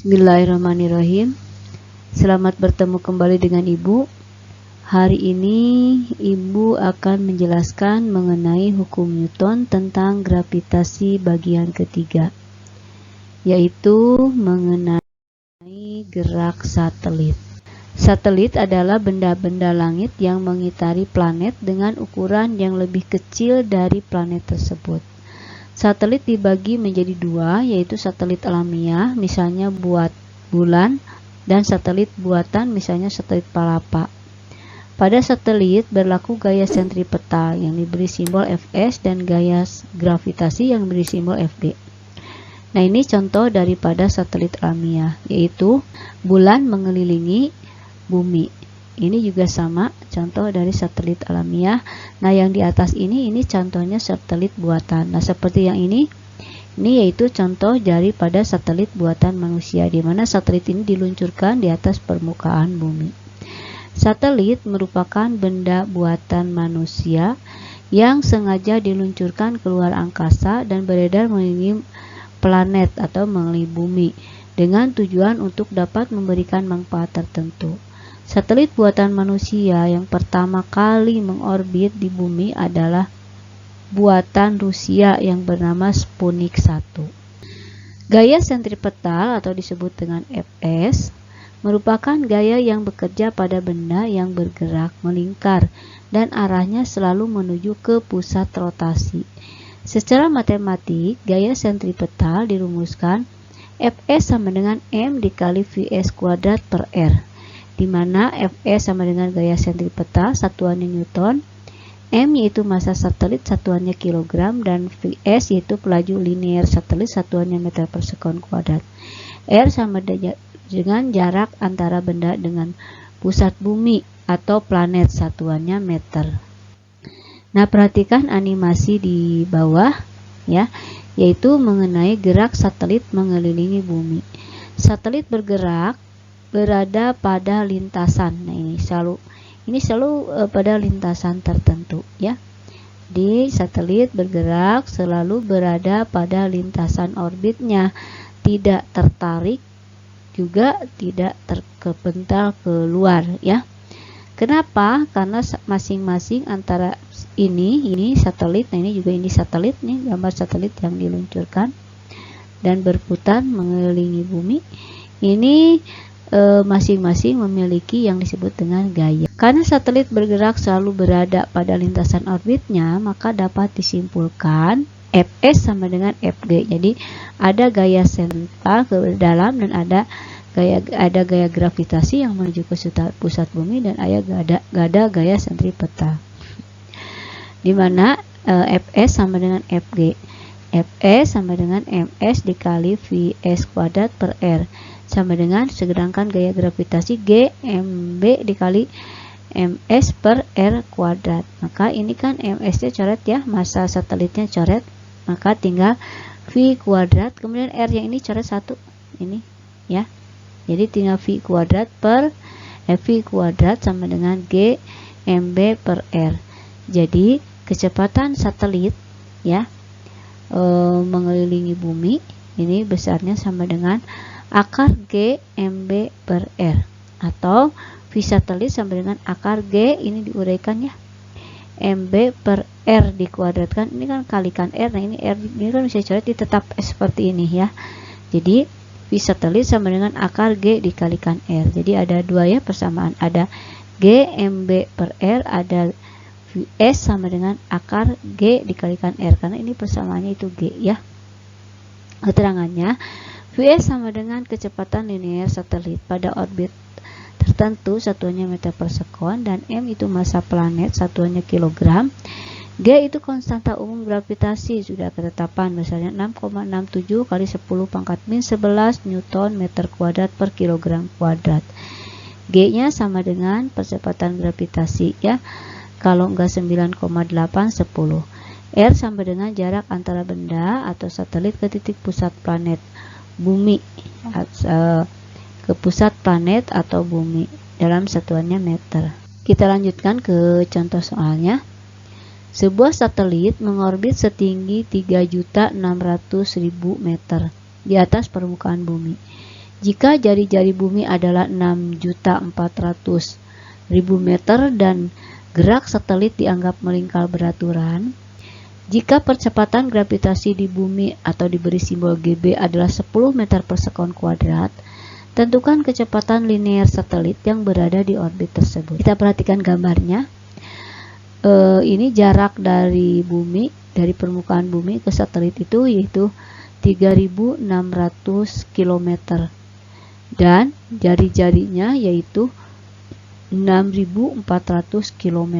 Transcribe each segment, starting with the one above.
Bismillahirrahmanirrahim. Selamat bertemu kembali dengan Ibu. Hari ini Ibu akan menjelaskan mengenai hukum Newton tentang gravitasi bagian ketiga, yaitu mengenai gerak satelit. Satelit adalah benda-benda langit yang mengitari planet dengan ukuran yang lebih kecil dari planet tersebut. Satelit dibagi menjadi dua, yaitu satelit alamiah, misalnya buat bulan, dan satelit buatan, misalnya satelit palapa. Pada satelit berlaku gaya sentripetal yang diberi simbol Fs dan gaya gravitasi yang diberi simbol Fg. Nah, ini contoh daripada satelit alamiah, yaitu bulan mengelilingi bumi. Ini juga sama, contoh dari satelit alamiah. Nah, yang di atas ini contohnya satelit buatan. Nah, seperti yang ini yaitu contoh daripada satelit buatan manusia, di mana satelit ini diluncurkan di atas permukaan bumi. Satelit merupakan benda buatan manusia yang sengaja diluncurkan keluar angkasa dan beredar mengelilingi planet atau mengelilingi bumi dengan tujuan untuk dapat memberikan manfaat tertentu. Satelit buatan manusia yang pertama kali mengorbit di bumi adalah buatan Rusia yang bernama Sputnik 1. Gaya sentripetal atau disebut dengan Fs merupakan gaya yang bekerja pada benda yang bergerak melingkar dan arahnya selalu menuju ke pusat rotasi. Secara matematik, gaya sentripetal dirumuskan Fs sama dengan m dikali Vs kuadrat per r, di mana Fs sama dengan gaya sentripetal, satuannya Newton, m yaitu massa satelit, satuannya kilogram, dan Vs yaitu pelaju linear satelit, satuannya meter per sekon kuadrat. R sama dengan jarak antara benda dengan pusat bumi atau planet, satuannya meter. Nah, perhatikan animasi di bawah ya, yaitu mengenai gerak satelit mengelilingi bumi. Satelit bergerak berada pada lintasan. Nah, ini selalu pada lintasan tertentu ya. Di satelit bergerak selalu berada pada lintasan orbitnya, tidak tertarik juga tidak terkepental keluar ya. Kenapa? Karena masing-masing antara ini satelit, nah ini juga ini satelit, nih gambar satelit yang diluncurkan dan berputar mengelilingi bumi. Ini masing-masing memiliki yang disebut dengan gaya. Karena satelit bergerak selalu berada pada lintasan orbitnya, maka dapat disimpulkan Fs sama dengan Fg. Jadi ada gaya sentral ke dalam dan ada gaya gravitasi yang menuju ke pusat bumi, dan ada gaya sentripetal. Di mana Fs sama dengan Fg. Fs sama dengan ms dikali Vs kuadrat per r, sama dengan, sedangkan gaya gravitasi G mb dikali ms per r kuadrat. Maka ini kan ms nya coret ya, massa satelitnya coret, maka tinggal V kuadrat, kemudian r yang ini coret 1 ini ya, jadi tinggal V kuadrat per V kuadrat sama dengan G mb per r. Jadi kecepatan satelit ya mengelilingi bumi ini besarnya sama dengan akar G mb per r, atau V satelit sama dengan akar G, ini diuraikan ya, mb per r dikuadratkan, ini kan kalikan r. Nah, ini r ini kan bisa coret tetap seperti ini ya. Jadi V satelit sama dengan akar G dikalikan r. Jadi ada dua ya persamaan, ada G mb per r, ada Vs sama dengan akar G dikalikan r, karena ini persamaannya itu G ya. Keterangannya, Vs sama dengan kecepatan linear satelit pada orbit tertentu, satuannya meter per sekon, dan m itu massa planet, satuannya kilogram. G itu konstanta umum gravitasi, sudah ketetapan, besarnya 6,67 kali 10 pangkat min 11 Newton meter kuadrat per kilogram kuadrat. G-nya sama dengan percepatan gravitasi ya, kalau enggak 9,8 10. R sama dengan jarak antara benda atau satelit ke titik pusat planet bumi, ke pusat planet atau bumi, dalam satuannya meter. Kita lanjutkan ke contoh soalnya. Sebuah satelit mengorbit setinggi 3.600.000 meter di atas permukaan bumi. Jika jari-jari bumi adalah 6.400.000 meter dan gerak satelit dianggap melingkar beraturan, jika percepatan gravitasi di bumi atau diberi simbol GB adalah 10 meter per sekon kuadrat, tentukan kecepatan linear satelit yang berada di orbit tersebut. Kita perhatikan gambarnya. Ini jarak dari bumi, dari permukaan bumi ke satelit itu yaitu 3.600 km dan jari-jarinya yaitu 6.400 km.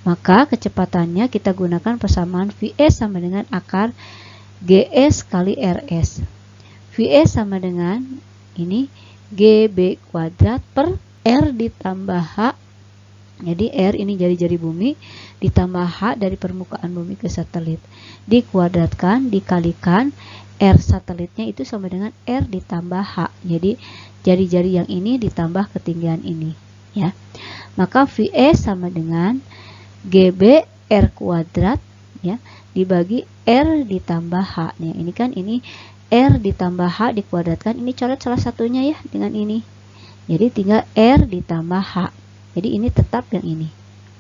Maka kecepatannya kita gunakan persamaan Vs sama dengan akar Gs kali Rs. Vs sama dengan ini GB kuadrat per R ditambah H. Jadi R ini jari-jari bumi ditambah H dari permukaan bumi ke satelit. Dikuadratkan dikalikan R satelitnya itu sama dengan R ditambah H. Jadi jari-jari yang ini ditambah ketinggian ini, ya. Maka Vs sama dengan GB R kuadrat, ya, dibagi R ditambah H. Nih, ini kan ini R ditambah H dikuadratkan, ini coret salah satunya ya dengan ini. Jadi tinggal R ditambah H. Jadi ini tetap yang ini.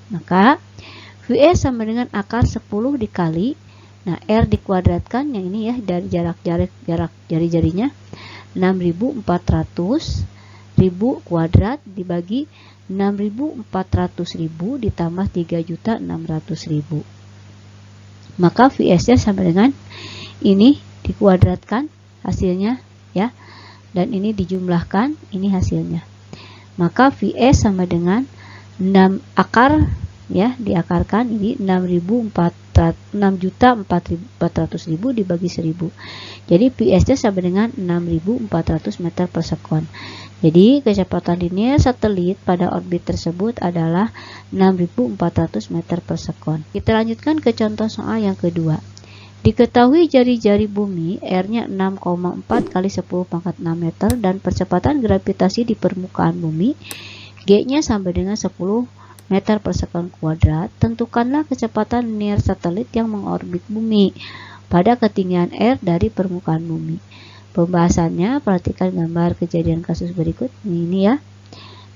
Maka Vs sama dengan akar 10 dikali, nah R dikuadratkan yang ini ya, dari jarak jari-jarinya 6.400 ribu kuadrat dibagi 6.400.000 ditambah 3.600.000. Maka Vs-nya sama dengan ini dikuadratkan hasilnya, ya. Dan ini dijumlahkan, ini hasilnya. Maka Vs sama dengan 6 akar, ya, diakarkan ini 6.400.000 dibagi 1000. Jadi Vs-nya sama dengan 6.400 meter per sekon. Jadi kecepatan linear satelit pada orbit tersebut adalah 6.400 meter per sekon. Kita lanjutkan ke contoh soal yang kedua. Diketahui jari-jari bumi R-nya 6,4 kali 10 pangkat 6 meter dan percepatan gravitasi di permukaan bumi G-nya sama dengan 10 meter per sekon kuadrat. Tentukanlah kecepatan linear satelit yang mengorbit bumi pada ketinggian R dari permukaan bumi. Pembahasannya, perhatikan gambar kejadian kasus berikut. Ini ya,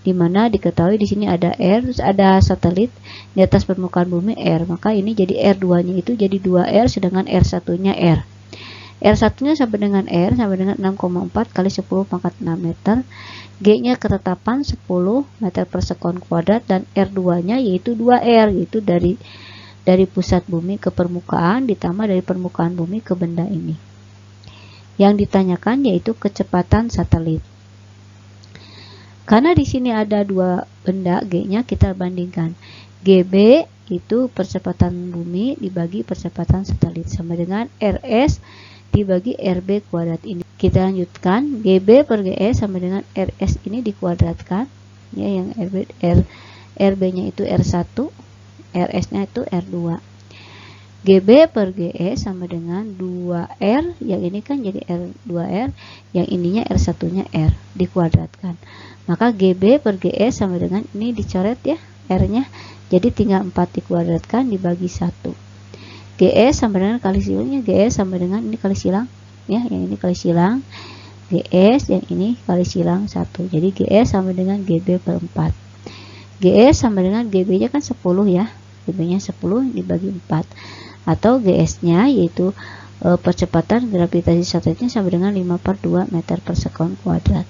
dimana diketahui di sini ada R, terus ada satelit di atas permukaan bumi R. Maka ini jadi R2-nya itu jadi 2R, sedangkan R1-nya R. R1-nya sama dengan R sama dengan 6,4 kali 10 pangkat 6 meter. G-nya ketetapan 10 meter per sekon kuadrat dan R2-nya yaitu 2R, yaitu dari pusat bumi ke permukaan ditambah dari permukaan bumi ke benda ini. Yang ditanyakan yaitu kecepatan satelit. Karena di sini ada dua benda G-nya, kita bandingkan. GB itu percepatan bumi dibagi percepatan satelit sama dengan RS dibagi RB kuadrat ini. Kita lanjutkan, GB per GS sama dengan RS ini dikuadratkan, ya, yang RB-nya itu R1, RS-nya itu R2. GB per GE sama dengan 2R, yang ini kan jadi R2R, yang ininya R1-nya R, dikuadratkan. Maka GB per GE sama dengan, ini dicoret ya, R-nya, jadi tinggal 4 dikuadratkan dibagi 1. GE sama dengan kali silangnya, GE sama dengan ini kali silang, ya, yang ini kali silang, GS, yang ini kali silang 1. Jadi GE sama dengan GB per 4. GE sama dengan GB-nya kan 10 ya, GB-nya 10 dibagi 4. Atau GS-nya yaitu percepatan gravitasi satelitnya sama dengan 5/2 meter per sekon kuadrat.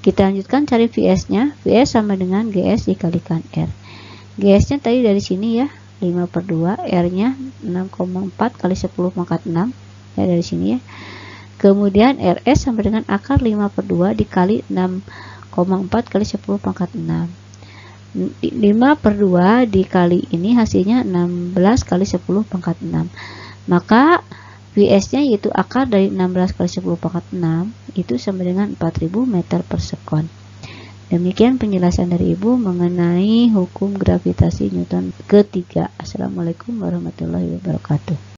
Kita lanjutkan cari Vs-nya. Vs sama dengan GS dikalikan R. GS-nya tadi dari sini ya, 5/2, R-nya 6,4 kali 10 pangkat 6, ya, dari sini ya. Kemudian RS sama dengan akar 5/2 dikali 6,4 kali 10 pangkat 6. 5/2 dikali ini hasilnya 16 kali 10 pangkat 6. Maka Vs-nya yaitu akar dari 16 kali 10 pangkat 6 itu sama dengan 4000 meter per sekon. Demikian penjelasan dari Ibu mengenai hukum gravitasi Newton ketiga. Assalamualaikum warahmatullahi wabarakatuh.